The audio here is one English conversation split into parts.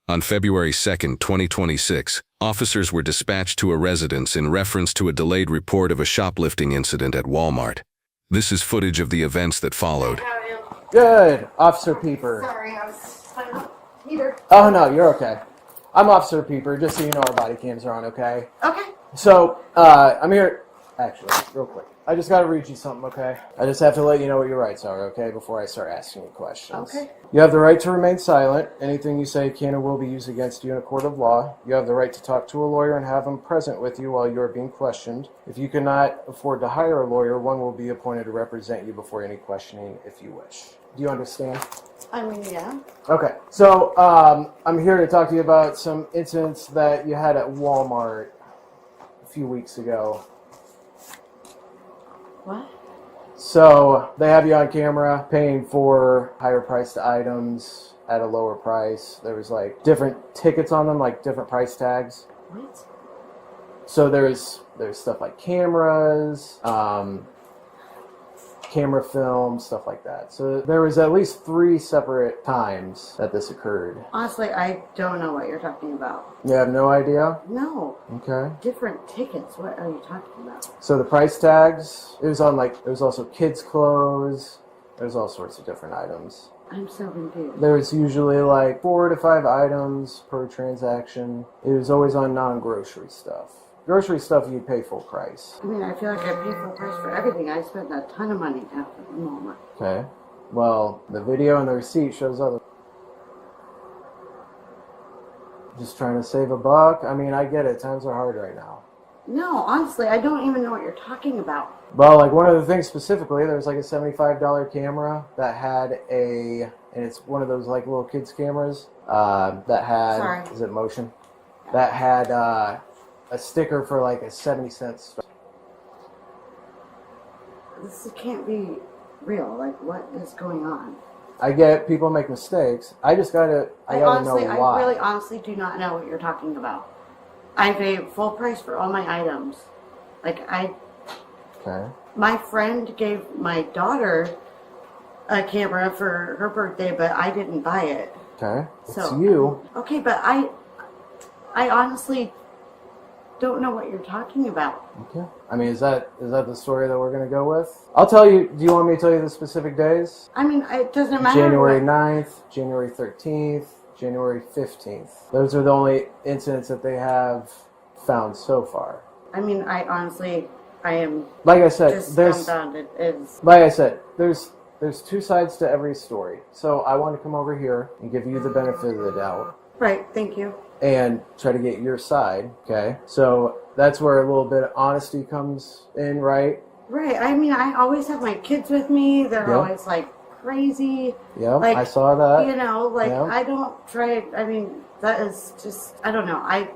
On February 2, 2026, officers were dispatched to a residence in reference to a delayed report of a shoplifting incident at Walmart. This is footage of the events that followed. Good, Officer Peeper. Sorry, I was playing up heater. Oh, no, you're okay. I'm Officer Peeper, just so you know our body cams are on, okay? Okay. So, I'm here, actually, real quick. I just gotta read you something, okay? I just have to let you know what your rights are, okay, before I start asking you questions. Okay. You have the right to remain silent. Anything you say can and will be used against you in a court of law. You have the right to talk to a lawyer and have him present with you while you are being questioned. If you cannot afford to hire a lawyer, one will be appointed to represent you before any questioning if you wish. Do you understand? I mean, yeah. Okay, so I'm here to talk to you about some incidents that you had at Walmart a few weeks ago. What? So they have you on camera paying for higher priced items at a lower price. There was like different tickets on them, like different price tags. What? So there's stuff like cameras, camera film, stuff like that. So there was at least 3 separate times that this occurred. Honestly, I don't know what you're talking about. You have no idea? No. Okay. Different tickets. What are you talking about? So the price tags, it was also kids' clothes. There's all sorts of different items. I'm so confused. There's usually like 4 to 5 items per transaction. It was always on non-grocery stuff. Grocery stuff, you pay full price. I mean, I feel like I pay full price for everything. I spent a ton of money at the moment. Okay. Well, the video and the receipt shows other. Just trying to save a buck. I mean, I get it. Times are hard right now. No, honestly, I don't even know what you're talking about. Well, like one of the things specifically, there was like a $75 camera that had and it's one of those like little kids cameras that had. Sorry. Is it motion? That had a sticker for like a 70 cents. This can't be real. Like, what is going on? I get people make mistakes. I gotta know why. I really honestly do not know what you're talking about. I pay full price for all my items. Okay. My friend gave my daughter a camera for her birthday, but I didn't buy it. Okay. It's So, you. Okay, but I honestly don't know what you're talking about. Okay. I mean, is that the story that we're gonna go with? I'll tell you. Do you want me to tell you the specific days? I mean, it doesn't matter. January 9th, January 13th, January 15th. Those are the only incidents that they have found so far. I mean, I am. Like I said, just there's. dumbfounded. Like I said, there's 2 sides to every story. So I want to come over here and give you the benefit of the doubt. Right. Thank you. And try to get your side, okay? So that's where a little bit of honesty comes in, right? Right. I mean, I always have my kids with me. They're Yep. always like crazy. Yeah, Like, I saw that. You know, like Yeah. I don't try. I mean, that is just. I don't know. I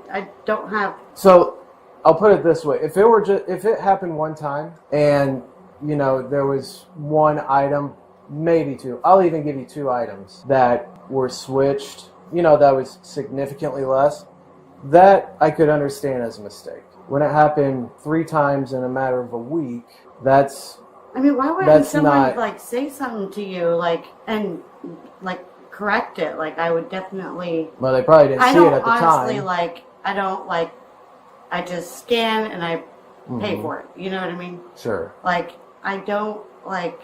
don't have. So I'll put it this way: if it happened one time, and you know there was one item, maybe 2. I'll even give you 2 items that were switched. You know, that was significantly less. That I could understand as a mistake. When it happened 3 times in a matter of a week, that's. I mean, why wouldn't That's someone not- like say something to you, like, and like correct it? Like, I would definitely. Well, they probably didn't I see it don't at the honestly time. like. I don't like. I just scan and I pay Mhm. for it. You know what I mean? Sure. Like, I don't like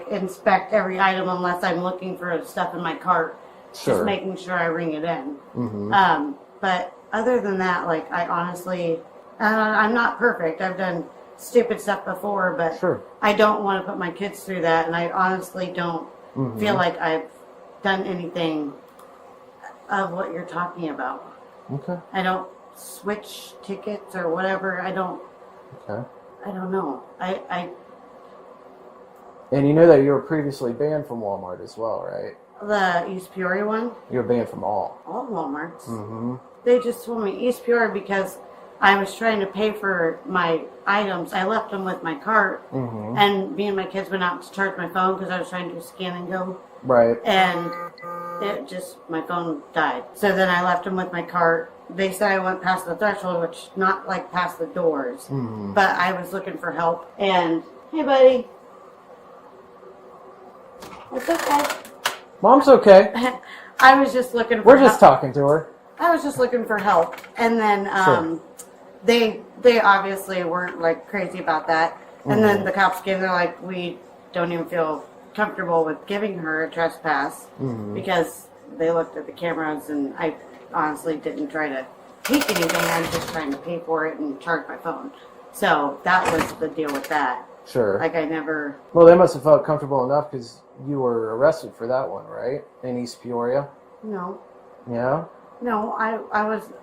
inspect every item unless I'm looking for stuff in my cart. Sure. Just making sure I ring it in. Mm-hmm. But other than that, like, I honestly, I'm not perfect. I've done stupid stuff before, but Sure. I don't want to put my kids through that, and I honestly don't Mhm. feel like I've done anything of what you're talking about. Okay. I don't switch tickets or whatever. I don't know. And you know that you were previously banned from Walmart as well, right? The East Peoria one, You were banned from all. Walmarts. Mm-hmm. They just told me East Peoria because I was trying to pay for my items. I left them with my cart, Mm-hmm. and me and my kids went out to charge my phone because I was trying to scan and go, Right. and my phone died. So then I left them with my cart. They said I went past the threshold, which not like past the doors, Mm-hmm. but I was looking for help. And hey, buddy, it's okay. Mom's okay. I was just looking for We're just talking to her. I was just looking for help. And then Sure. they obviously weren't like crazy about that. And then the cops came, they're like, we don't even feel comfortable with giving her a trespass because they looked at the cameras and I honestly didn't try to take anything. I was just trying to pay for it and charge my phone. So that was the deal with that. Sure. Like I never... Well, they must have felt comfortable enough because you were arrested for that one, right? In East Peoria? No. Yeah? No, I wasn't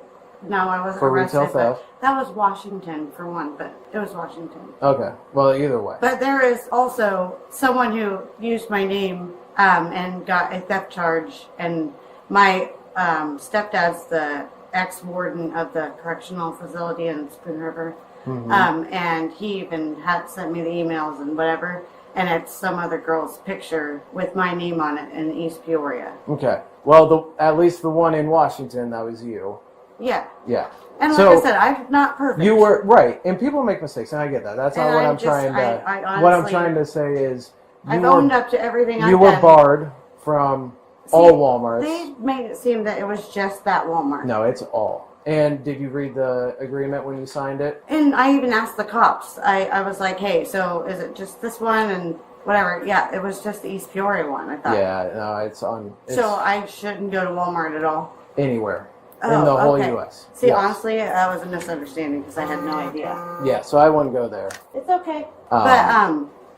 For arrested. retail theft? That was Washington for one, but it was Washington. Okay. Well, either way. But there is also someone who used my name and got a theft charge, and my stepdad's the ex-warden of the correctional facility in Spoon River, and he even had sent me the emails and whatever, and it's some other girl's picture with my name on it in East Peoria. Okay. Well, at least the one in Washington, that was you. Yeah. Yeah. And like So, I said, I'm not perfect. You were right, and people make mistakes, and I get that. That's not And what I I'm just- trying to. I honestly- what I'm trying to say is, I've owned up to everything I've you done. were barred from all Walmarts. They made it seem that it was just that Walmart. No, it's all. And did you read the agreement when you signed it? And I even asked the cops. I was like, hey, so is it just this one and whatever? Yeah, it was just the East Peoria one, I thought. Yeah, no, it's on. It's So I shouldn't go to Walmart at all? anywhere in Oh, the whole okay. U.S. See, Yes. honestly, that was a misunderstanding because I had no idea. Yeah, so I wouldn't go there. It's okay. But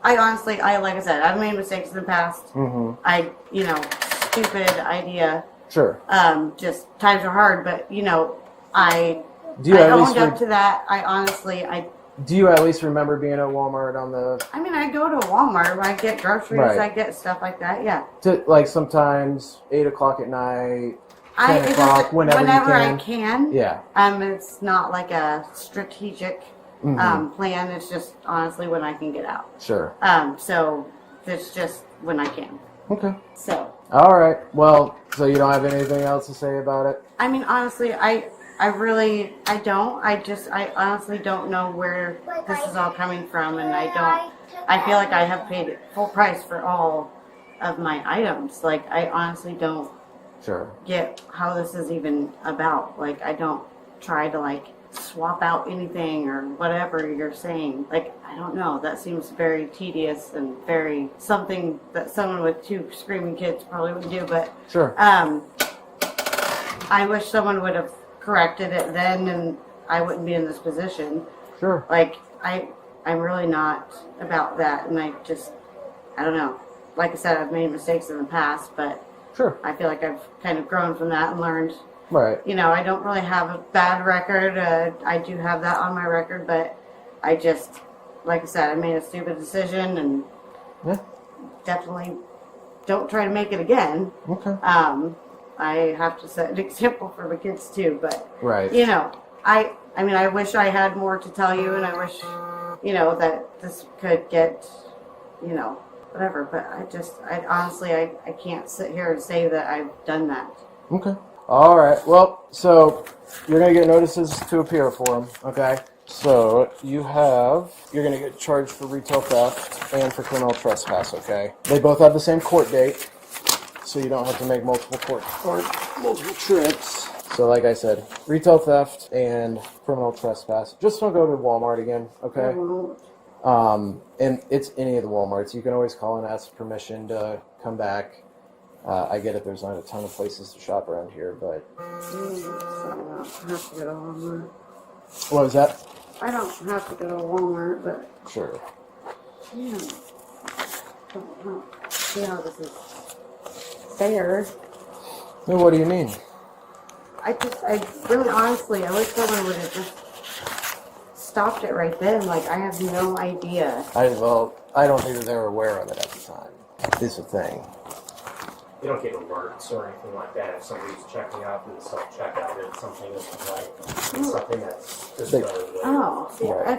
I honestly, like I said, I've made mistakes in the past. I, stupid idea. Sure. Just times are hard, but I Do you at least owned up to that. I do you at least remember being at Walmart on the I go to Walmart. I get groceries. Right. I get stuff like that. Yeah. like sometimes 8 o'clock at night, 10 It o'clock, doesn't- whenever you I can. can. Yeah. It's not like a strategic plan. It's just honestly when I can get out. Sure. So it's just when I can. Okay. So All right. Well, so you don't have anything else to say about it? honestly, I don't. I honestly don't know where this is all coming from, and I feel like I have paid full price for all of my items. Like, I honestly don't Sure. get how this is even about. Like, I don't try to swap out anything or whatever you're saying. Like, I don't know. That seems very tedious and very something that someone with 2 screaming kids probably would do. But Sure. I wish someone would have corrected it then, and I wouldn't be in this position. Sure. Like, I'm really not about that, and I don't know. Like I said, I've made mistakes in the past, but Sure. I feel like I've kind of grown from that and learned. Right. I don't really have a bad record. I do have that on my record, but I just, like I said, I made a stupid decision, and Yeah. definitely don't try to make it again. Okay. I have to set an example for the kids too, but Right. I wish I had more to tell you, and I wish, that this could get, whatever, but I honestly, I can't sit here and say that I've done that. Okay. All right. Well, so you're going to get notices to appear for them, okay? So you're going to get charged for retail theft and for criminal trespass, okay? They both have the same court date, so you don't have to make multiple trips. So like I said, retail theft and criminal trespass. Just don't go to Walmart again, okay? And it's any of the Walmarts. You can always call and ask permission to come back. I get it, there's not a ton of places to shop around here, but... What was that? I don't have to go to Walmart, but Sure. yeah, don't know. See how this is fair. Well, what do you mean? I really honestly, I wish someone would have just stopped it right then. Like, I have no idea. I don't think that they were aware of it at the time. It's a thing. You don't get alerts or anything like that if somebody's checking out through the self-checkout and something isn't right. It's something that's just Oh, see, Right. I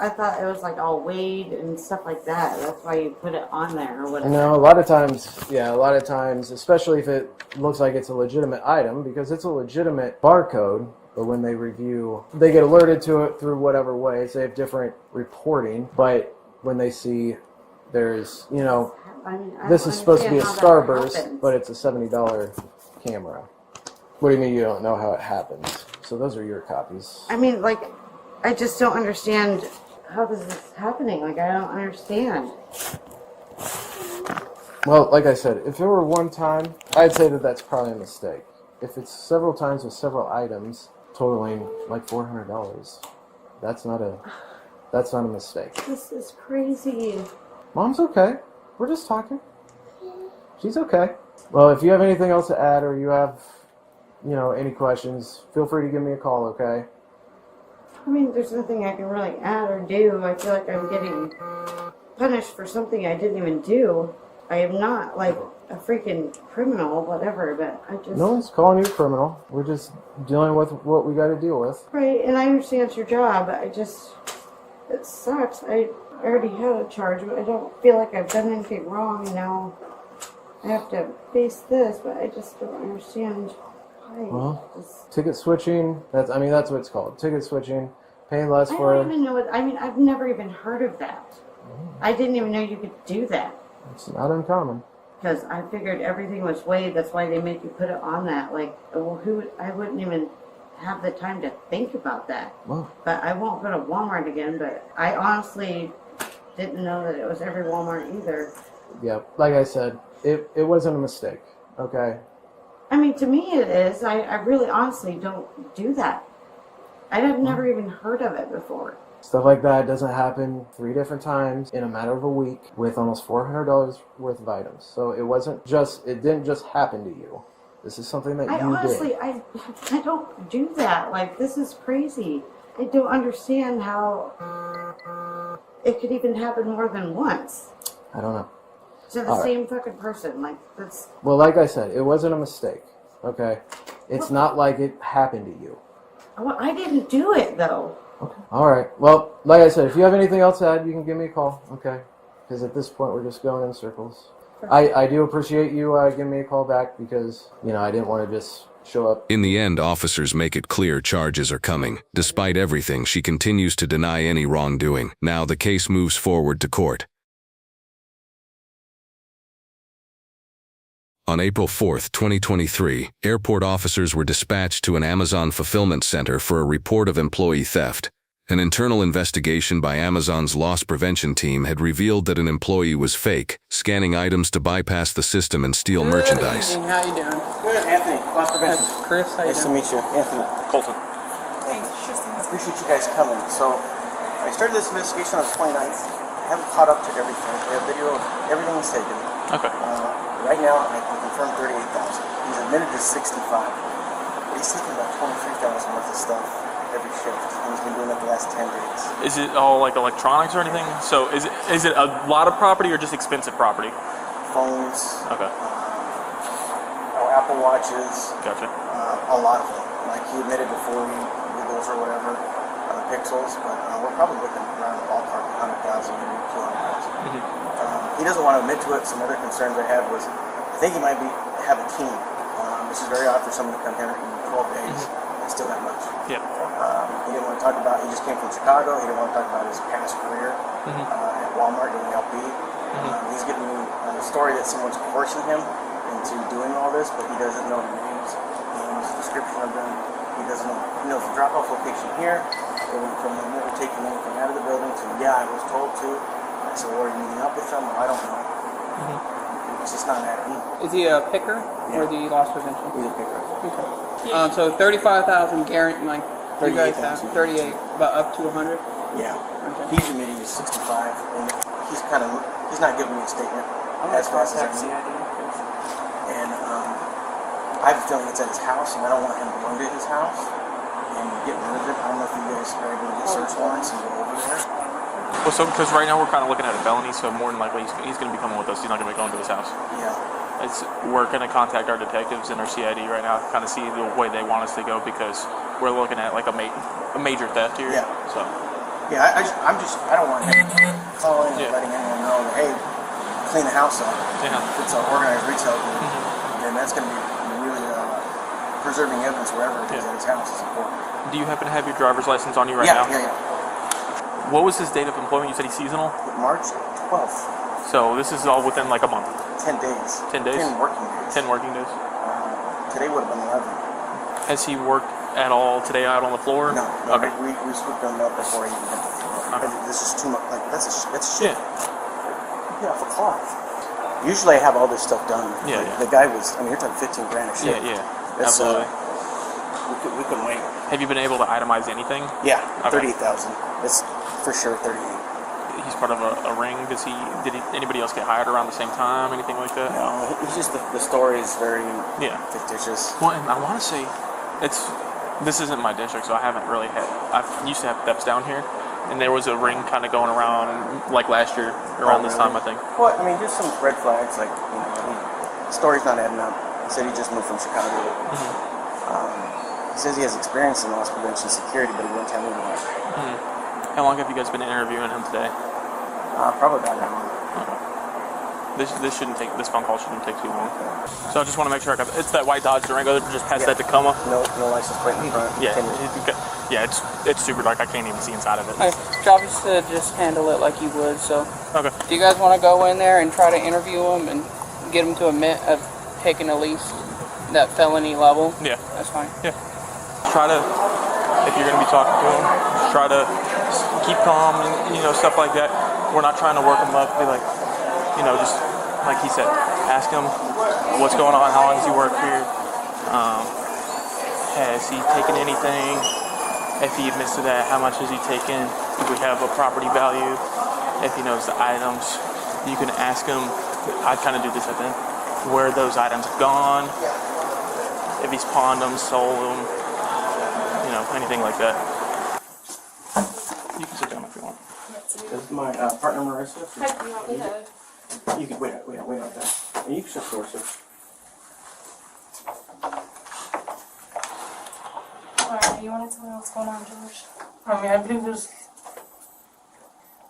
thought it was like all weighed and stuff like that. That's why you put it on there or whatever. No, a lot of times, especially if it looks like it's a legitimate item, because it's a legitimate barcode, but when they review, they get alerted to it through whatever ways. They have different reporting, but when they see there's, I this is supposed to be a understand how that Starburst, happens. but it's a $70 camera. What do you mean you don't know how it happens? So those are your copies. I mean, like, I just don't understand how this is happening. Like, I don't understand. Well, like I said, if it were one time, I'd say that that's probably a mistake. If it's several times with several items totaling like $400, that's not a mistake. This is crazy. Mom's okay. We're just talking. She's okay. Well, if you have anything else to add or you have, any questions, feel free to give me a call, okay? I mean, there's nothing I can really add or do. I feel like I'm getting punished for something I didn't even do. I am not like a freaking criminal, whatever, but I just... No one's calling you a criminal. We're just dealing with what we got to deal with. Right, and I understand it's your job, but it sucks. I already had a charge, but I don't feel like I've done anything wrong, and now I have to face this, but I just don't understand why. Well, ticket switching, that's what it's called. Ticket switching, paying less I for... don't even know I've never even heard of that. I didn't even know you could do that. It's not uncommon. Because I figured everything was weighed. That's why they make you put it on that. Like, well, I wouldn't even have the time to think about that. Well, But I won't go to Walmart again. But I honestly didn't know that it was every Walmart either. yeah, like I said, it wasn't a mistake, okay? I mean, to me it is. I really honestly don't do that. I've never even heard of it before. Stuff like that doesn't happen 3 different times in a matter of a week with almost $400 worth of items. So it didn't just happen to you. This is something that you honestly, did. I don't do that. Like, this is crazy. I don't understand how it could even happen more than once I don't know. to the same fucking person. Like, that's... Well, like I said, it wasn't a mistake, okay? It's not like it happened to you. Well, I didn't do it, though. Okay. All right. Well, like I said, if you have anything else to add, you can give me a call, okay? Because at this point, we're just going in circles. I do appreciate you giving me a call back because, I didn't want to just show up. In the end, officers make it clear charges are coming. Despite everything, she continues to deny any wrongdoing. Now the case moves forward to court. On April 4, 2023, airport officers were dispatched to an Amazon fulfillment center for a report of employee theft. An internal investigation by Amazon's loss prevention team had revealed that an employee was fake, scanning items to bypass the system and steal merchandise. Good evening. How you doing? Good, Anthony. Loss prevention. That's Chris. How you Nice to doing? meet you, Anthony. Colton. I appreciate you guys coming. So, I started this investigation on the 29th. I haven't caught up to everything. We have video of everything he's taken. Okay. Right now, I can confirm 38,000. He's admitted to 65. But he's taking about 23,000 worth of stuff every shift. And he's been doing it the last 10 days. Is it all like electronics or anything? So is it a lot of property or just expensive property? Phones, Okay, Apple Watches, gotcha. a lot of them. Like he admitted to 40 Googles or whatever, pixels, but we're probably looking around the ballpark of 100,000, maybe 200,000. He doesn't want to admit to it. Some other concerns I had was, I think he might have a team. This is very odd for someone to come here in 12 days and steal that much. Yeah. He didn't want to talk about, he just came from Chicago. He didn't want to talk about his past career at Walmart doing LP. He's giving me a story that someone's coercing him into doing all this, but he doesn't know the names. He knows the description of them. He doesn't know. He knows the drop-off location here. They went from them never taking anything out of the building to, yeah, I was told to. I said, well, are you meeting up with them? Well, I don't know. It's just not adding. Is he a picker or the loss prevention? He's a picker. Okay. So 35,000 guaranteed. Like you guys have 38, but up to 100. Yeah. Okay. He's admitting he's 65, and he's not giving me a statement as fast as I need. And I have a feeling it's at his house, and I don't want him to go to his house and get murdered. I don't know if you guys are able to get search warrants and go over there. Well, so because right now we're kind of looking at a felony, so more than likely he's going to be coming with us. He's not going to be going to his house. Yeah. We're going to contact our detectives and our CID right now, kind of see the way they want us to go because we're looking at like a major theft here. Yeah. So. Yeah, I don't want him calling and letting anyone know that, hey, clean the house up. Yeah. If it's an organized retail group, then that's going to be really preserving evidence wherever it is at his house is important. Do you happen to have your driver's license on you right now? Yeah. What was his date of employment? You said he's seasonal? March 12th. So this is all within like a month. 10 days. 10 days? 10 working days. 10 working days? today would have been 11. Has he worked at all today out on the floor? No. Okay. We scooped him up before he even hit the floor. Okay. This is too much. Like that's shit. Yeah. Get off a cloth. Usually I have all this stuff done. Yeah, Like, yeah. The guy was. I mean, you're talking 15 grand a shit. Yeah. That's, Absolutely. We couldn't wait. Have you been able to itemize anything? Yeah. Okay. 38,000. It's for sure 38. He's part of a ring. Did anybody else get hired around the same time? Anything like that? No, it's just the story is very Yeah. fictitious. Well, and I want to say this isn't my district, so I haven't really had. I used to have thefts down here, and there was a ring kind of going around like last year around this time, I think. Well, I mean, just some red flags. Like the story's not adding up. He said he just moved from Chicago. He says he has experience in loss prevention security, but he won't tell me more. How long have you guys been interviewing him today? Probably about an hour. This phone call shouldn't take too long. So I just want to make sure I got it's that white Dodge Durango just past that Tacoma. No license plate in the front. Yeah, Tinted. it's super dark. I can't even see inside of it. Okay, Travis said just handle it like you would. So, Okay. do you guys want to go in there and try to interview him and get him to admit of taking at least that felony level? Yeah. That's fine. Yeah. Try to, if you're going to be talking to him, just try to keep calm and, stuff like that. We're not trying to work him up. Be like, just like he said, ask him what's going on, how long has he worked here, has he taken anything, if he admits to that, how much has he taken, do we have a property value, if he knows the items, you can ask him, I kind of do this at the end, where those items have gone, if he's pawned them, sold them, anything like that. You can sit down if you want. This is my partner Marissa. Hi, you want me to? You can wait out there. And you can sit closer. Alright, you want to tell me what's going on, George? I mean, I believe there's,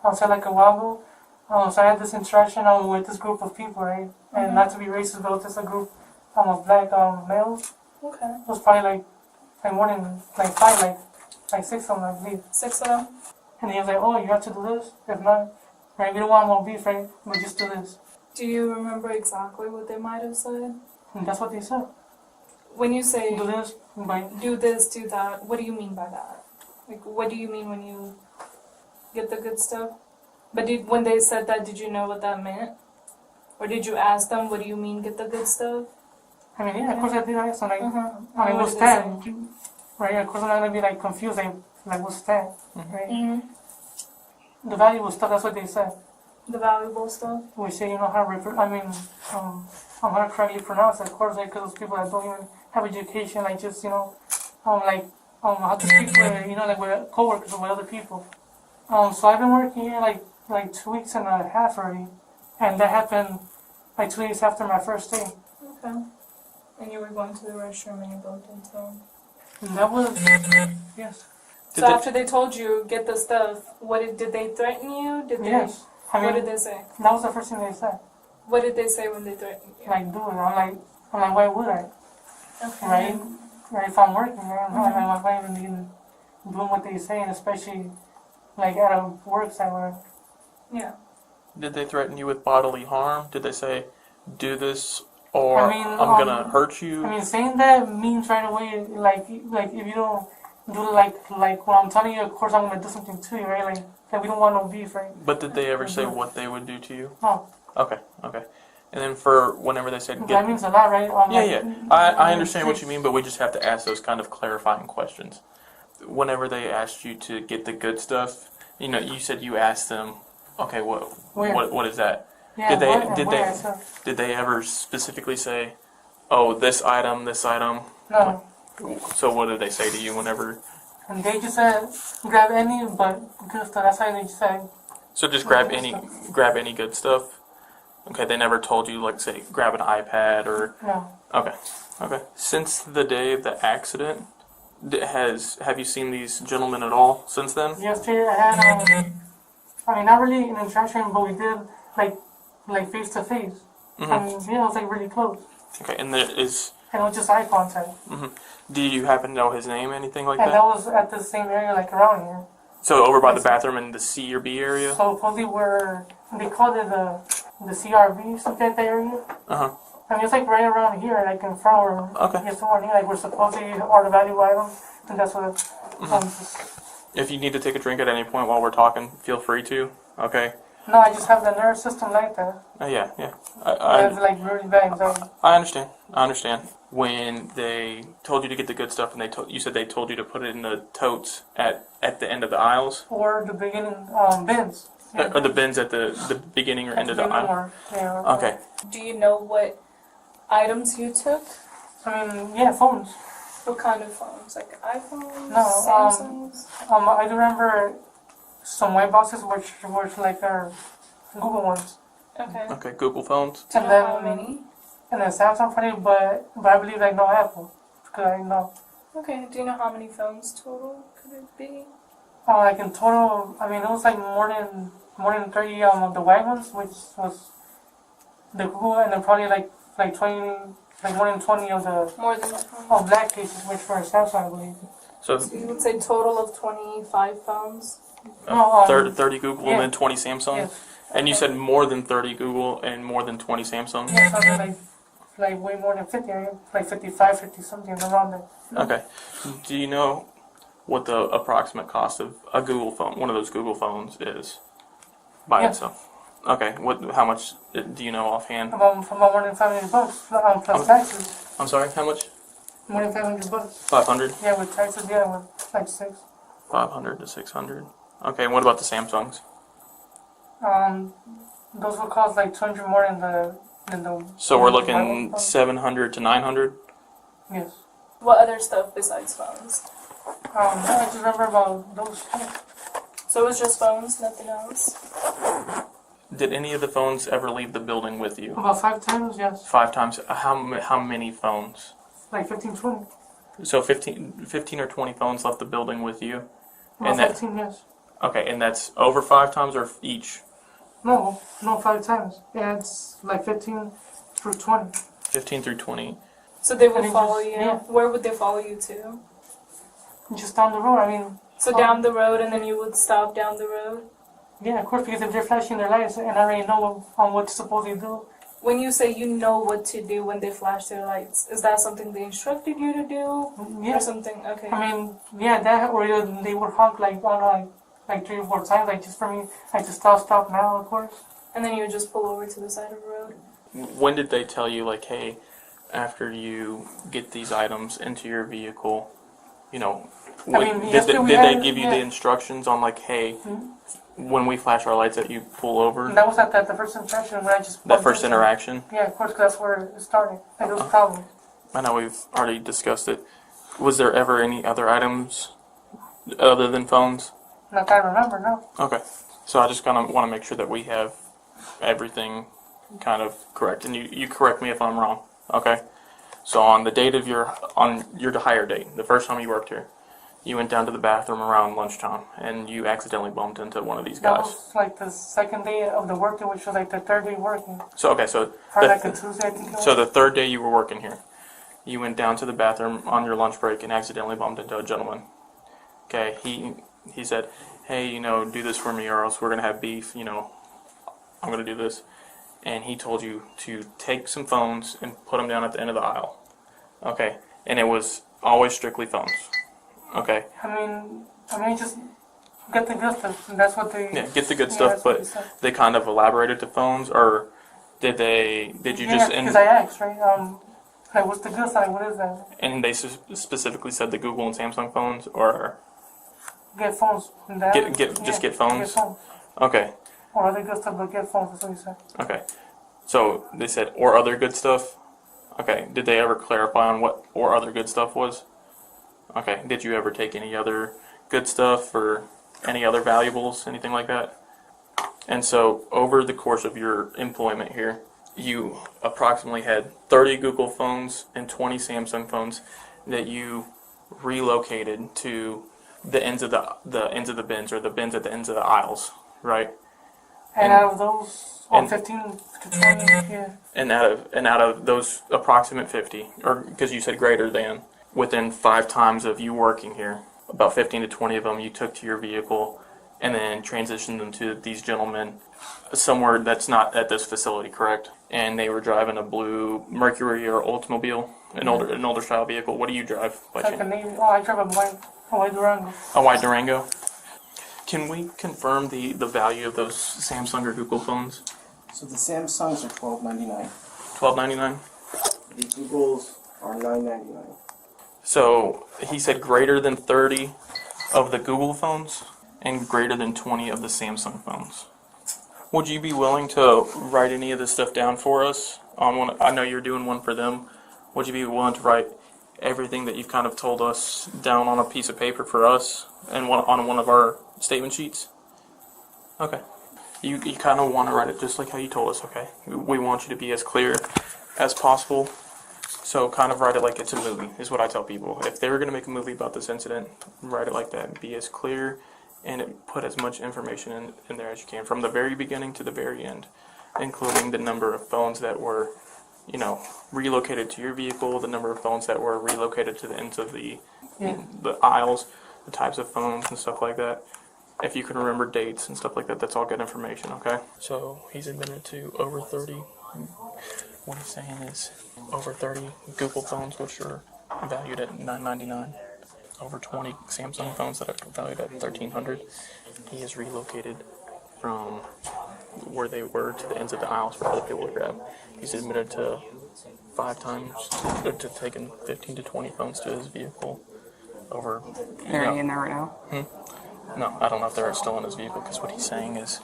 I'll say like a while ago, so I had this interaction with this group of people, right? And not to be racist, but it's a group of black males. Okay. It was probably like more than like five, like six of them, I believe. 6 of them? And he was like, oh, you have to do this? If not, right, we don't want no beef, right? But just do this. Do you remember exactly what they might have said? And that's what they said. When you say Do this, but do this, do that, what do you mean by that? Like, what do you mean when you get the good stuff? But when they said that, did you know what that meant? Or did you ask them, what do you mean get the good stuff? I mean, yeah, of course I did, right? So like, I mean, What what's did they that? say? Right, of course I'm not gonna be like confused, like what's that? Right? Mm-hmm. The valuable stuff, that's what they said. The valuable stuff? We say, how to correctly pronounce it, of course, like, because those people that don't even have education, like, just, how to speak with, like, with coworkers or with other people. So I've been working here, like 2 weeks and a half already, and that happened, like, 2 weeks after my first day. Okay. And you were going to the restroom and you bumped into them. And that was, yes. So after they told you, get the stuff, did they threaten you? Did they? Yes. What did they say? That was the first thing they said. What did they say when they threatened you? Like, do it. I'm like, why would I? Okay. Right? Right, if I'm working, right? I'm not even doing what they say, and especially, like, at a work site where... Yeah. Did they threaten you with bodily harm? Did they say, do this, or I mean, I'm gonna hurt you? I mean, saying that means right away, like if you don't do like what I'm telling you, of course I'm gonna do something to you, right? Like we don't want no beef, right? But did they ever say what they would do to you? No. Okay. And then for whenever they said That means a lot, right? I understand what you mean, but we just have to ask those kind of clarifying questions. Whenever they asked you to get the good stuff, you said you asked them, okay, what is that? Yeah, Did they ever specifically say, oh, this item? No. So what did they say to you whenever? And they just said, grab any, but good stuff. That's how they said. So just grab any good stuff. Okay, they never told you, like, say, grab an iPad or... No. Okay. Since the day of the accident, have you seen these gentlemen at all since then? Yesterday I had, not really an interaction, but we did, like face to face. Mm-hmm. I mean, it was, like, really close. Okay, and there is... And it was just eye contact. Mm-hmm. Do you happen to know his name, anything like and that? that was at the same area, like, around here. So over by the bathroom in the C or B area? So supposedly they called it the CRV, something like that area. Uh-huh. I mean, it's like right around here, like in front or Okay. somewhere near, like we're supposedly are the value items. And that's what If you need to take a drink at any point while we're talking, feel free to. Okay. no, I just have the nervous system like that. Yeah. I have like really bad anxiety. I understand. I understand. When they told you to get the good stuff, and you said they told you to put it in the totes at the end of the aisles, Or the beginning bins. Yeah. or the bins at the beginning or end of the aisle. Yeah. Okay. Do you know what items you took? I mean, yeah, phones. What kind of phones? Like iPhones? No, Samsungs? I do remember some white boxes which were like Google ones. Okay. Okay. Google phones. Do you And know then how many? And then Samsung probably, but I believe like no Apple. Because I know. Okay. Do you know how many phones total could it be? Like in total, I mean it was like more than 30 of the white ones, which was the Google, and then probably like 20, like more than 20 of the More than that phone? black cases, which were Samsung, I believe. So So you would say total of 25 phones? No, 30 Google yeah. and then 20 Samsung. Yes. And you said more than 30 Google and more than 20 Samsung. Yeah, something like way more than 50, like 55, 50 something around there. Okay. Do you know what the approximate cost of a Google phone, one of those Google phones, is by Yeah. itself? Okay. How much do you know offhand? About more than $500 plus taxes. I'm sorry. How much? More than $500. 500. Yeah, with taxes, yeah, with like 6. 500 to 600. Okay. And what about the Samsungs? Those will cost like 200 more than the So we're the looking white one. 700 to 900. Yes. What other stuff besides phones? I just remember about those. So it was just phones, nothing else? Did any of the phones ever leave the building with you? About 5 times, yes. 5 times. How many phones? Like 15, 20. So 15 or 20 phones left the building with you. About And that- 15, yes. Okay, and that's over 5 times or each? No, 5 times. Yeah, it's like 15 through 20. 15 through 20. So they And would it follow just- you? yeah. Where would they follow you to? Just down the road, I mean. So down the road and then you would stop down the road? Yeah, of course, because if they're flashing their lights and I already know what to supposedly do. When you say you know what to do when they flash their lights, is that something they instructed you to do? Yeah. Or something? Okay. I mean, yeah, that or they would honk like on like 3 or 4 times, like just for me, like to stop now, of course. And then you would just pull over to the side of the road? When did they tell you, like, hey, after you get these items into your vehicle, you know, I mean, did yesterday we they had- give you yeah. the instructions on, like, hey, when we flash our lights that you pull over? And that was at the first interaction when I just. That bumped first into- interaction? Yeah, of course, 'cause that's where it started. Like those problems. I know we've already discussed it. Was there ever any other items other than phones? Not that I remember, no. Okay. So I just kind of want to make sure that we have everything kind of correct. And you correct me if I'm wrong. Okay? So on the date of your hire date, the first time you worked here, you went down to the bathroom around lunchtime and you accidentally bumped into one of these That guys. was like the second day of the work day, which was like the third day working. So okay, so Or like a Tuesday, I think it was. so the third day you were working here, you went down to the bathroom on your lunch break and accidentally bumped into a gentleman. Okay, he said, hey, you know, do this for me or else we're going to have beef, you know, I'm going to do this. And he told you to take some phones and put them down at the end of the aisle. Okay, and it was always strictly phones. Okay, I mean, just get the good stuff. And that's what they. yeah, get the good Yeah, stuff, that's what but they said. they kind of elaborated to phones, or did you Yeah, just, because I asked, right? Like, what's the good side? What is that? and they specifically said the Google and Samsung phones, or Get phones. And that, just get phones? Get phones. okay. Or other good stuff, but get phones. That's what he said. Okay. So they said, or other good stuff? Okay. Did they ever clarify on what or other good stuff was? Okay. Did you ever take any other good stuff or any other valuables, anything like that? And so over the course of your employment here, you approximately had 30 Google phones and 20 Samsung phones that you relocated to the ends of the bins, or the bins at the ends of the aisles, right? And out of those, and- 15 to 20, yeah. And out of those approximate 50, or because you said greater than, within 5 times of you working here, about 15 to 20 of them you took to your vehicle and then transitioned them to these gentlemen somewhere that's not at this facility, correct? And they were driving a blue Mercury or Oldsmobile, an older style vehicle. What do you drive? It's like a navy. Oh, I drive a white Durango. A white Durango. Can we confirm the value of those Samsung or Google phones? So the Samsungs are $12.99. $12.99. The Googles are $9.99. So he said greater than 30 of the Google phones and greater than 20 of the Samsung phones. Would you be willing to write any of this stuff down for us? On one, I know you're doing one for them. Would you be willing to write everything that you've kind of told us down on a piece of paper for us and on one of our statement sheets? Okay. You kind of want to write it just like how you told us, okay? We want you to be as clear as possible. So kind of write it like it's a movie, is what I tell people. If they were going to make a movie about this incident, write it like that. Be as clear and put as much information in there as you can, from the very beginning to the very end, including the number of phones that were, relocated to your vehicle, the number of phones that were relocated to the ends of the aisles, the types of phones and stuff like that. If you can remember dates and stuff like that, that's all good information, okay? So he's admitted to over 30. What he's saying is over 30 Google phones, which are valued at $999. Over 20 Samsung phones that are valued at $1,300. He is relocated from where they were to the ends of the aisles for other people to grab. He's admitted to 5 times to taking 15 to 20 phones to his vehicle. Over. Are they in there right now? No, I don't know if they're still in his vehicle, because what he's saying is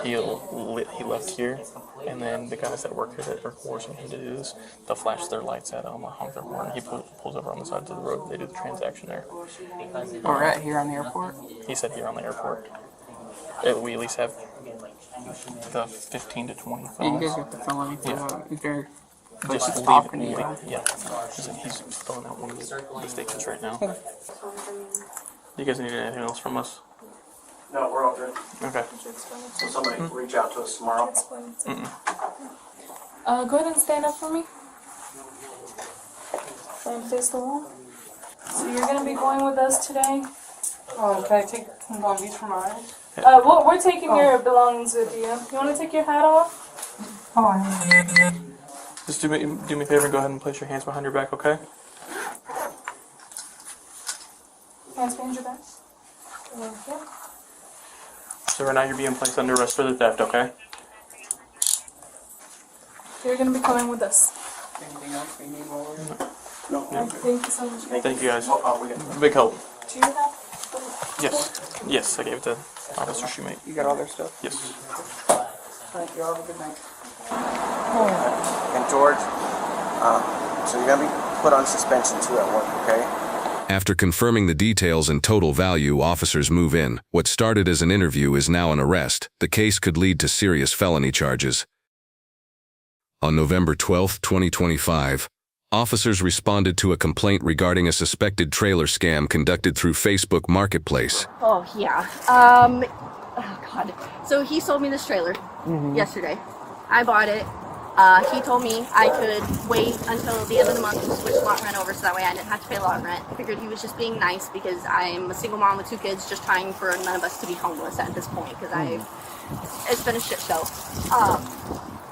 he left here, and then the guys that work here that are forcing him to do this, they'll flash their lights at him, honk their horn. He pulls over on the side of the road. They do the transaction there. Or right here on the airport? He said here on the airport. We at least have the 15 to 20 phones. Yeah, you guys get the felony for that. If they're just talking to leave, you. yeah. He's filling out one of the statements right now. You guys need anything else from us? No, we're all good. Okay. So somebody reach out to us tomorrow. Go ahead and stand up for me. And face the wall. So you're gonna be going with us today. Can I take these from my eyes? We're taking your belongings with you. You wanna take your hat off? Oh, Just do me a favor and go ahead and place your hands behind your back, okay? Hands behind your back. Okay. So right now you're being placed under arrest for the theft, okay? You're gonna be coming with us. Anything else we need while we're in? No. Thank you so much. Thank you guys. We got Big help. Do you have? Yes, I gave it to Officer Shoemate. You got all their stuff? Yes. Thank you. Have a good night. And George, so you're going to be put on suspension too at work, okay? After confirming the details and total value, officers move in. What started as an interview is now an arrest. The case could lead to serious felony charges. On November 12, 2025, officers responded to a complaint regarding a suspected trailer scam conducted through Facebook Marketplace. Oh, yeah. Oh, God. So he sold me this trailer yesterday. I bought it. He told me I could wait until the end of the month to switch lot rent over so that way I didn't have to pay lot rent. I figured he was just being nice because I'm a single mom with 2 kids just trying for none of us to be homeless at this point because it's been a shit show.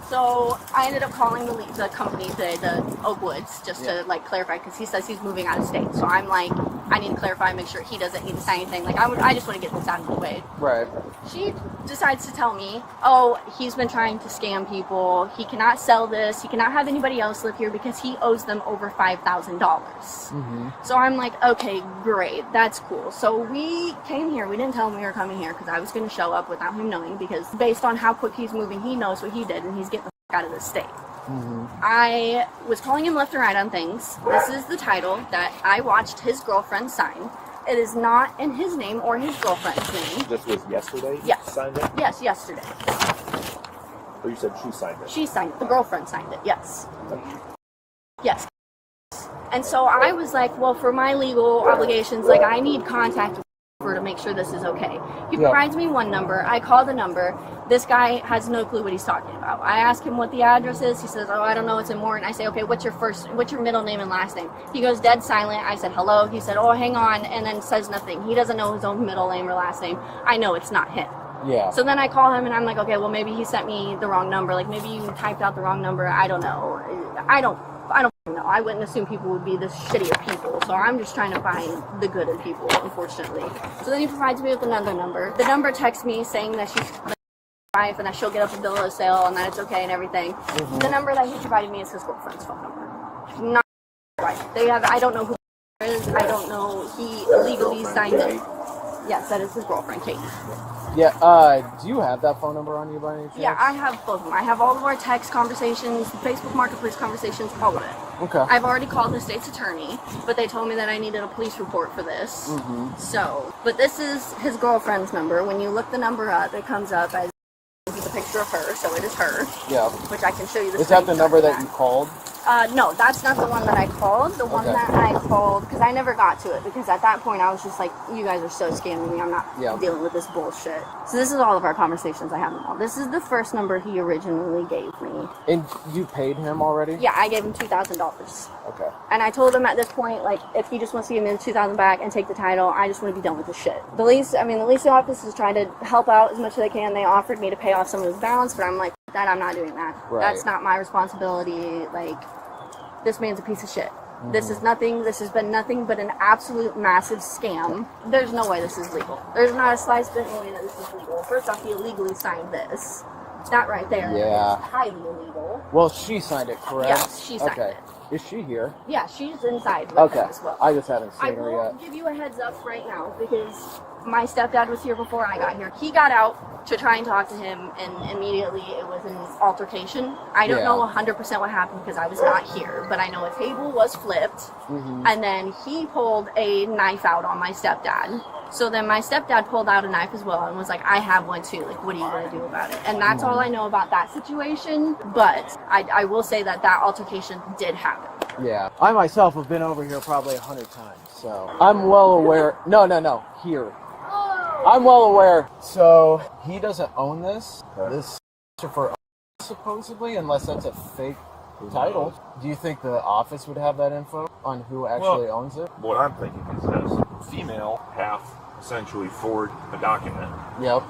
So I ended up calling the company, the Oakwoods, just to like clarify because he says he's moving out of state. So I'm like, I need to clarify, make sure he doesn't need to say anything. Like I just want to get this out of the way. Right. She decides to tell me, oh, he's been trying to scam people. He cannot sell this. He cannot have anybody else live here because he owes them over $5,000. So I'm like, okay, great, that's cool. So we came here. We didn't tell him we were coming here because I was going to show up without him knowing because based on how quick he's moving, he knows what he did and he's getting the fuck out of this state. I was calling him left and right on things. This is the title that I watched his girlfriend sign. It is not in his name or his girlfriend's name. This was yesterday? Yes. Signed it? Yes, yesterday. Or you said she signed it? She signed it. The girlfriend signed it, yes. Yes. And so I was like, well, for my legal obligations, like I need contact with her to make sure this is okay. He provides me one number. I call the number. This guy has no clue what he's talking about. I ask him what the address is. He says, oh, I don't know. It's in Morton. I say, okay, what's your middle name and last name? He goes dead silent. I said, hello. He said, oh, hang on, and then says nothing. He doesn't know his own middle name or last name. I know it's not him. Yeah. So then I call him and I'm like, okay, well maybe he sent me the wrong number. Like maybe you typed out the wrong number. I don't know. I don't know. I wouldn't assume people would be this shitty of people. So I'm just trying to find the good in people, unfortunately. So then he provides me with another number. The number texts me saying that she's wife and that she'll get up a bill of sale and that it's okay and everything. Mm-hmm. The number that he provided me is his girlfriend's phone number. Not right. I don't know who it is. I don't know. He illegally signed it. Yes, that is his girlfriend, Kate. Yeah, do you have that phone number on you by any chance? Yeah, I have both of them. I have all of our text conversations, Facebook Marketplace conversations, all of it. Okay. I've already called the state's attorney, but they told me that I needed a police report for this. Mm-hmm. So, but this is his girlfriend's number. When you look the number up, it comes up as a picture of her, so it is her. Yeah. Which I can show you the Is that the number that you called? No, that's not the one that I called. The one that I called, because I never got to it, because at that point I was just like, you guys are so scamming me, I'm not dealing with this bullshit. So this is all of our conversations I have with him. This is the first number he originally gave me. And you paid him already? Yeah, I gave him $2,000. Okay. And I told him at this point, like, if he just wants to give me the $2,000 back and take the title, I just want to be done with this shit. The lease office is trying to help out as much as they can. They offered me to pay off some of his balance, but I'm like, that I'm not doing that. Right. That's not my responsibility. Like, this man's a piece of shit. Mm-hmm. This has been nothing but an absolute massive scam. There's no way this is legal. There's not a slice bit way that this is legal. First off, he illegally signed this. That right there is highly illegal. Well, she signed it, correct? Yes, she signed it. Is she here? Yeah, she's inside with him as well. I just haven't seen her yet. I will give you a heads up right now because my stepdad was here before I got here. He got out to try and talk to him, and immediately it was an altercation. I don't know 100% what happened because I was not here, but I know a table was flipped, and then he pulled a knife out on my stepdad. So then my stepdad pulled out a knife as well and was like, I have one too. Like, what are you going to do about it? And that's all I know about that situation. But I will say that altercation did happen. Yeah. I myself have been over here probably 100 times. So I'm well aware. No. Here. I'm well aware. So he doesn't own this. This is for us, supposedly, unless that's a fake title. Do you think the office would have that info on who actually owns it? What I'm thinking is this. Female half essentially forged a document. Yep.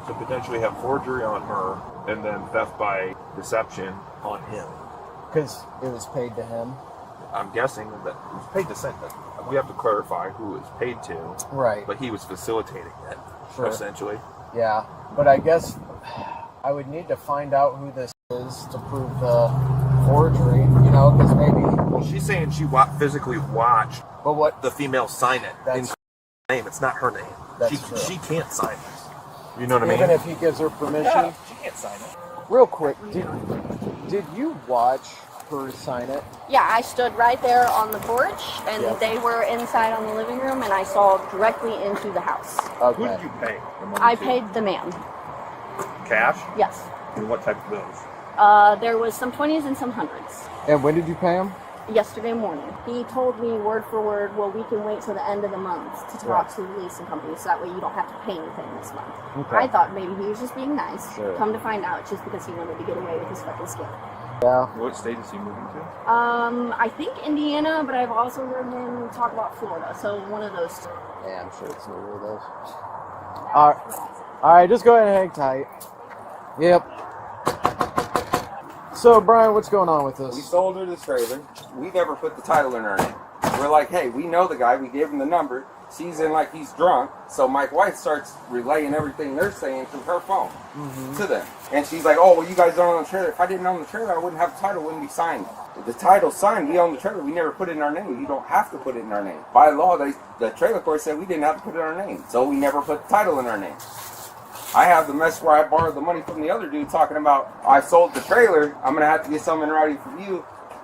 So potentially have forgery on her and then theft by deception on him. Because it was paid to him? I'm guessing that it was paid to send it. We have to clarify who it was paid to. Right. But he was facilitating it, essentially. Yeah. But I guess I would need to find out who this is to prove the forgery, because maybe... Well, she's saying she physically watched the female sign it in her name. It's not her name. That's true. She can't sign this. You know what I mean? Even if he gives her permission? Yeah, she can't sign it. Real quick, did you watch her sign it? Yeah, I stood right there on the porch, and they were inside on the living room, and I saw directly into the house. Okay. Who did you pay? I paid the man. Cash? Yes. And what type of bills? There was some 20s and some 100s. And when did you pay him? Yesterday morning. He told me word for word, well, we can wait till the end of the month to talk to the leasing company, so that way you don't have to pay anything this month. Okay. I thought maybe he was just being nice. Sure. Come to find out, just because he wanted to get away with his fucking scam. Yeah. What state is he moving to? I think Indiana, but I've also heard him talk about Florida, so one of those two. Yeah, I'm sure it's neither of those. Alright, just go ahead and hang tight. Yep. So, Brian, what's going on with this? We sold her the trailer. We never put the title in our name. We're like, hey, we know the guy. We gave him the number. She's in like he's drunk. So my wife starts relaying everything they're saying through her phone to them. And she's like, oh, well, you guys don't own the trailer. If I didn't own the trailer, I wouldn't have the title. It wouldn't be signed. If the title's signed, we own the trailer. We never put it in our name. You don't have to put it in our name. By law, the trailer court said we didn't have to put it in our name. So we never put the title in our name. I have the mess where I borrowed the money from the other dude talking about I sold the trailer. I'm going to have to get something in writing from you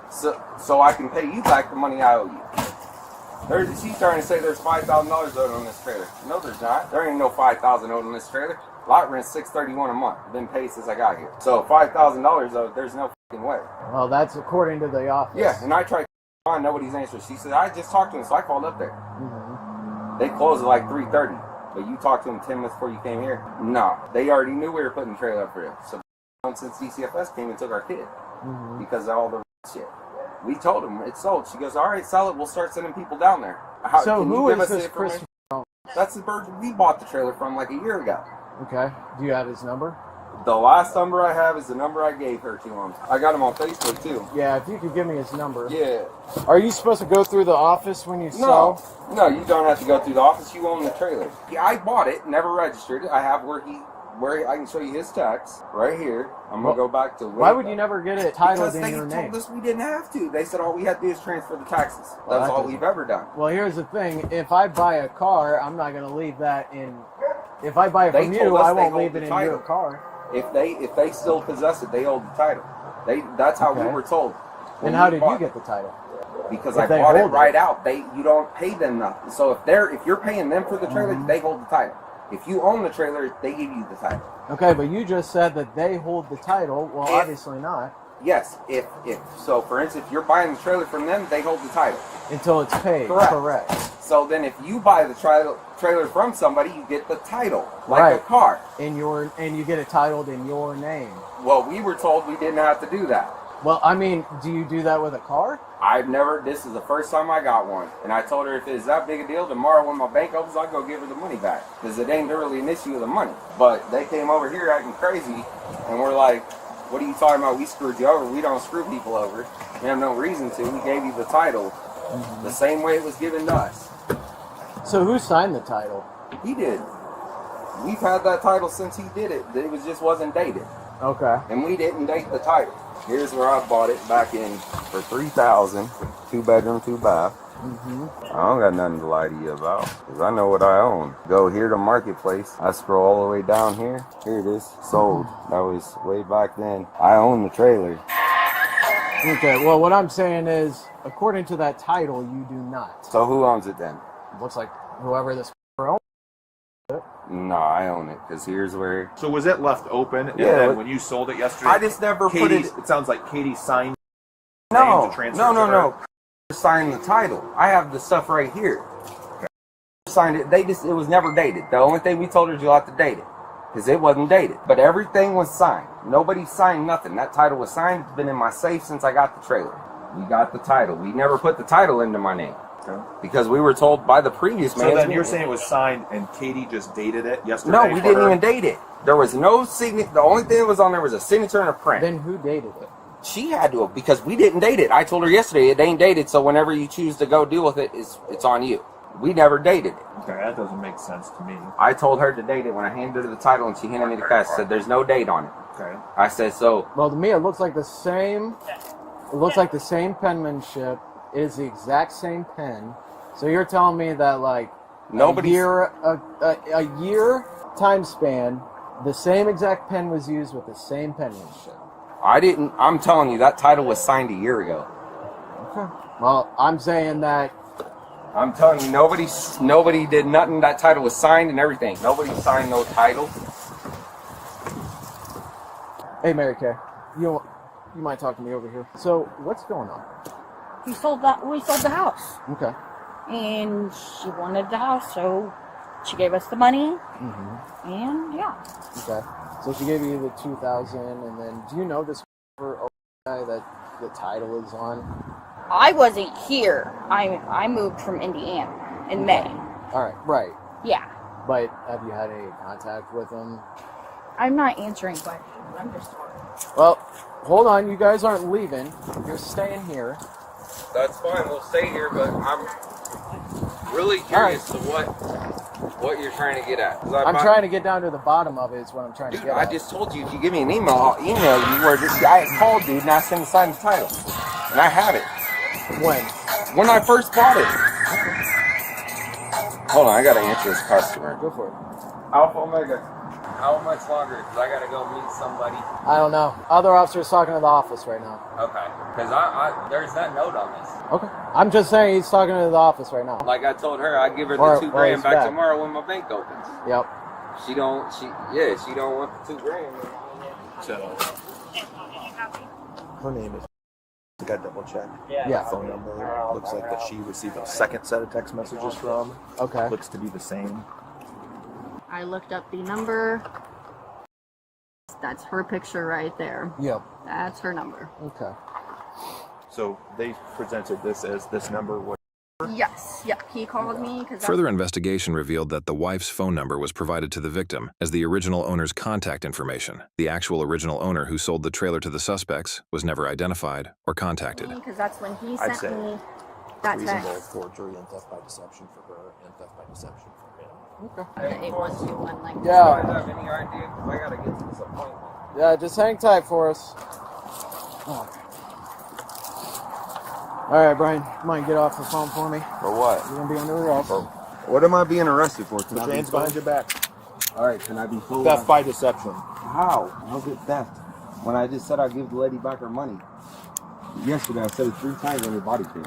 so I can pay you back the money I owe you. She's trying to say there's $5,000 owed on this trailer. No, there's not. There ain't no $5,000 owed on this trailer. Lot rent's $631 a month. Been paid since I got here. So $5,000 owed, there's no fucking way. Well, that's according to the office. Yeah, and I tried to find nobody's answer. She said, I just talked to him, so I called up there. They closed at like 3:30. But you talked to them 10 minutes before you came here? No. They already knew we were putting the trailer up for them. So since DCFS came and took our kid. Because of all the shit. We told them it's sold. She goes, all right, sell it. We'll start sending people down there. So who is this Chris? That's the bird we bought the trailer from like a year ago. Okay. Do you have his number? The last number I have is the number I gave her to him. I got him on Facebook too. Yeah, if you could give me his number. Yeah. Are you supposed to go through the office when you sell? No, you don't have to go through the office. You own the trailer. Yeah, I bought it, never registered it. I have where I can show you his text right here. I'm gonna go back to. Why would you never get it titled in your name? Because they told us we didn't have to. They said all we had to do is transfer the taxes. That's all we've ever done. Well, here's the thing. If I buy a car, I'm not gonna leave that in. If I buy it from you, I won't leave it in your car. If they still possess it, they hold the title. That's how we were told. And how did you get the title? Because I bought it right out. You don't pay them nothing. So if you're paying them for the trailer, they hold the title. If you own the trailer, they give you the title. Okay, but you just said that they hold the title. Well, obviously not. Yes. If so, for instance, if you're buying the trailer from them, they hold the title until it's paid. Correct. So then, if you buy the trailer from somebody, you get the title, like a car. And you get it titled in your name. Well, we were told we didn't have to do that. Well, I mean, do you do that with a car? This is the first time I got one. And I told her if it's that big a deal, tomorrow when my bank opens, I'll go give her the money back. Because it ain't really an issue of the money. But they came over here acting crazy, and we're like, what are you talking about? We screwed you over. We don't screw people over. We have no reason to. We gave you the title the same way it was given to us. So who signed the title? He did. We've had that title since he did it. It just wasn't dated. Okay. And we didn't date the title. Here's where I bought it back in for $3,000, 2-bedroom, 2-bath. I don't got nothing to lie to you about, because I know what I own. Go here to Marketplace. I scroll all the way down here. Here it is. Sold. That was way back then. I own the trailer. Okay, well, what I'm saying is, according to that title, you do not. So who owns it then? Looks like whoever this owns it. No, I own it, because here's where... So was it left open? And Yeah. then when you sold it yesterday, I just never put it... It sounds like Katie signed No, to transfer to her. no. Signed the title. I have the stuff right here. Signed it. It was never dated. The only thing we told her is you'll have to date it, because it wasn't dated. But everything was signed. Nobody signed nothing. That title was signed. It's been in my safe since I got the trailer. We got the title. We never put the title into my name. Okay. Because we were told by the previous man. So then you're saying it was signed and Katie just dated it yesterday? No, we didn't even date it. There was no signature. The only thing that was on there was a signature and a print. Then who dated it? She had to have, because we didn't date it. I told her yesterday it ain't dated, so whenever you choose to go deal with it, it's on you. We never dated it. Okay, that doesn't make sense to me. I told her to date it when I handed her the title, and she handed me the cash. Said there's no date on it. Okay. I said so. Well, to me, it looks like the same. It looks like the same penmanship. It is the exact same pen. So you're telling me that like a year time span, the same exact pen was used with the same penmanship. I'm telling you, that title was signed a year ago. Okay. Well, I'm saying that. I'm telling you, nobody did nothing. That title was signed and everything. Nobody signed no title. Hey, Mary Kay, you might talk to me over here. So, what's going on? We sold the house. Okay. And she wanted the house, so she gave us the money. And yeah. Okay. So she gave you the $2,000, and then do you know this guy that the title is on? I wasn't here. I moved from Indiana in May. All right. Right. Yeah. But have you had any contact with him? I'm not answering questions. I'm just talking. Well, hold on. You guys aren't leaving. You're staying here. That's fine. We'll stay here, but I'm really curious to what you're trying to get at. I'm trying to get down to the bottom of it. Is what I'm trying to get at. I just told you if you give me an email, I'll email you where this guy called dude and asked him to sign the title, and I have it. When I first bought it. Hold on, I gotta answer this customer. Go for it. Alpha Omega. How much longer? Because I gotta go meet somebody. I don't know. Other officer's talking to the office right now. Okay. Because there's that note on this. Okay. I'm just saying he's talking to the office right now. Like I told her, I'd give her the $2,000 back tomorrow when my bank opens. Yep. She don't want the $2,000. So her name is. I got to double check. Yeah. Phone number looks like that she received a second set of text messages from. Okay. Looks to be the same. I looked up the number. That's her picture right there. Yep. That's her number. Okay. So they presented this as this number. What Yes, yeah, he called me because Further investigation revealed that the wife's phone number was provided to the victim as the original owner's contact information. The actual original owner who sold the trailer to the suspects was never identified or contacted. because that's when he I'd sent say me that reasonable text. forgery and theft by deception for her and theft by deception for him. Okay. The 8121, like Yeah. Do you have any idea? 'Cause I gotta get to this appointment. Yeah, just hang tight for us. Oh. All right, Brian, you mind get off the phone for me? For what? You're gonna be under arrest. What am I being arrested for? Can Put I your be hands told? behind your back. All right, can I be told? Theft by deception. How? How's it theft? When I just said I'd give the lady back her money. Yesterday I said it 3 times on your body cam.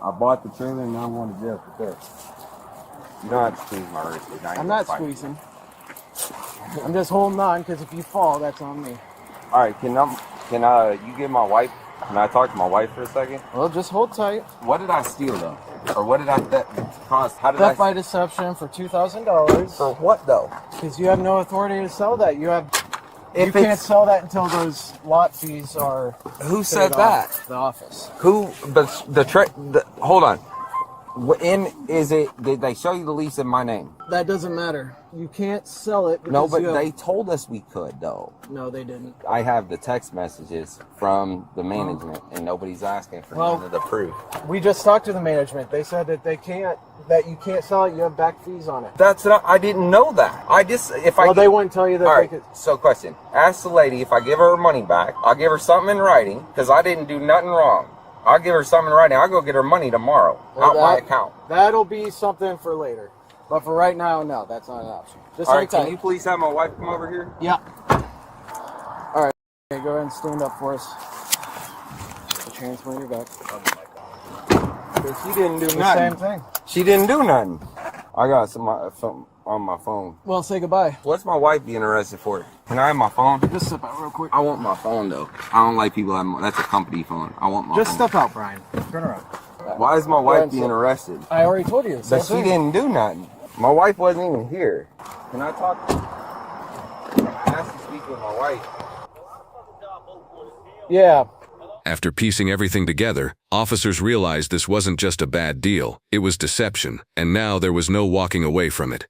I bought the trailer and now I'm going to jail for theft. You don't have to squeeze my wrist. I'm not squeezing. I'm just holding on because if you fall, that's on me. All right, can you get my wife? Can I talk to my wife for a second? Well, just hold tight. What did I steal though? Or what did I cost? How did Theft I? by deception for $2,000. For what though? Because you have no authority to sell that. You If can't it's- sell that until those lot fees are. Who paid said off that? The office. Who? Hold on. Did they show you the lease in my name? That doesn't matter. You can't sell it. No, because but you have- they told us we could though. No, they didn't. I have the text messages from the management, and nobody's asking for none of the proof. We just talked to the management. They said that that you can't sell it. You have back fees on it. I didn't know that. They wouldn't tell you that. All They right. could. So, question: ask the lady if I give her money back, I'll give her something in writing because I didn't do nothing wrong. I'll give her something in writing. I'll go get her money tomorrow out my account. That'll be something for later. But for right now, no, that's not an option. Just All hang right. Can tight. you please have my wife come over here? Yeah. All right. Okay, go ahead and stand up for us. Put your hands behind your back. But she didn't do The nothing. same thing. She didn't do nothing. I got some on my phone. Well, say goodbye. What's my wife being arrested for? Can I have my phone? Just step out real quick. I want my phone though. I don't like people having. That's a company phone. I want my. Just phone. step out, Brian. Turn around. Why is my Go ahead wife and being sit. arrested? I already told you. But she didn't do nothing. My wife wasn't even here. Can I talk? I asked to speak with my wife. Yeah. After piecing everything together, officers realized this wasn't just a bad deal, it was deception, and now there was no walking away from it.